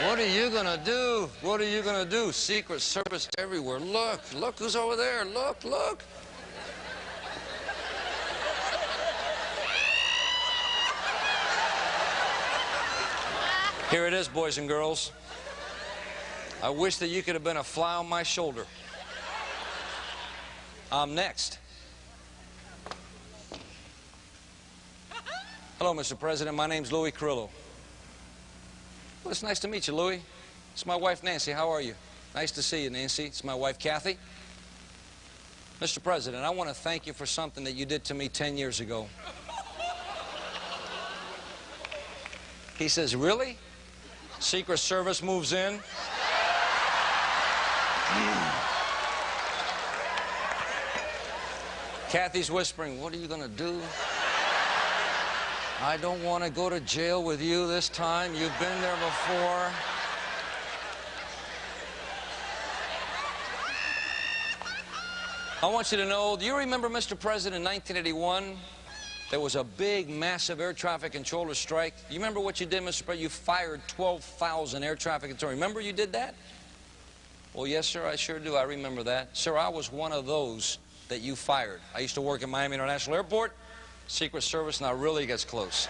What are you gonna do? What are you gonna do? Secret Service everywhere. Look, look who's over there. Look, look. Here it is, boys and girls. I wish that you could have been a fly on my shoulder. I'm next. Hello, Mr. President. My name's Louis Carrillo. Well, it's nice to meet you, Louie. It's my wife, Nancy. How are you? Nice to see you, Nancy. It's my wife, Kathy. Mr. President, I want to thank you for something that you did to me 10 years ago. He says, really? Secret Service moves in? Kathy's whispering, what are you going to do? I don't want to go to jail with you this time. You've been there before. I want you to know, do you remember, Mr. President, in 1981, there was a big, massive air traffic controller strike? You remember what you did, Mr. President? You fired 12,000 air traffic controllers. Remember you did that? Well, yes, sir, I sure do. I remember that. Sir, I was one of those that you fired. I used to work at Miami International Airport. Secret Service now really gets close.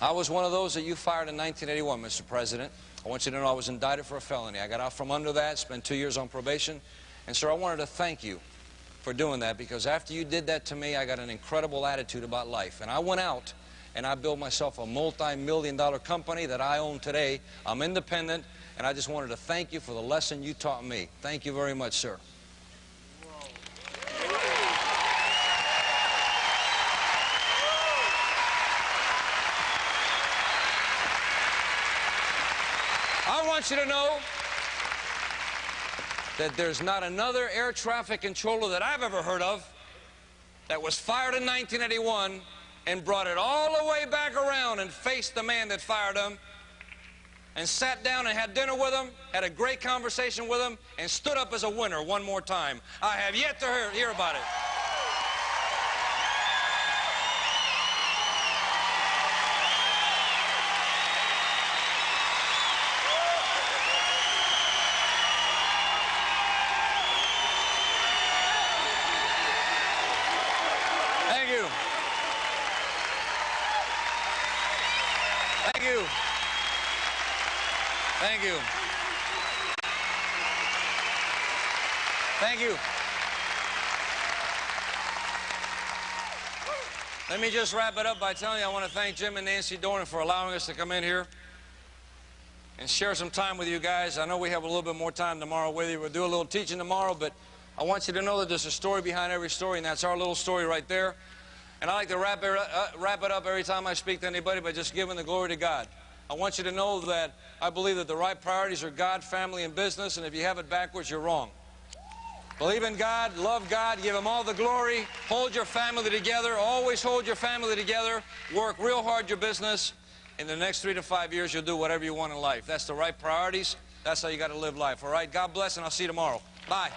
I was one of those that you fired in 1981, Mr. President. I want you to know I was indicted for a felony. I got out from under that, spent 2 years on probation. And, sir, I wanted to thank you for doing that, because after you did that to me, I got an incredible attitude about life. And I went out and I built myself a multi-million-dollar company that I own today. I'm independent, and I just wanted to thank you for the lesson you taught me. Thank you very much, sir. I want you to know that there's not another air traffic controller that I've ever heard of that was fired in 1981 and brought it all the way back around and faced the man that fired him and sat down and had dinner with him, had a great conversation with him, and stood up as a winner one more time. I have yet to hear about it. Thank you. Thank you. Thank you. Thank you. Let me just wrap it up by telling you I want to thank Jim and Nancy Dornan for allowing us to come in here and share some time with you guys. I know we have a little bit more time tomorrow with you. We'll do a little teaching tomorrow, but I want you to know that there's a story behind every story, and that's our little story right there. And I like to wrap it up every time I speak to anybody by just giving the glory to God. I want you to know that I believe that the right priorities are God, family, and business, and if you have it backwards, you're wrong. Believe in God, love God, give Him all the glory, hold your family together, always hold your family together, work real hard your business. In the next 3 to 5 years, you'll do whatever you want in life. That's the right priorities. That's how you got to live life, all right? God bless, and I'll see you tomorrow. Bye.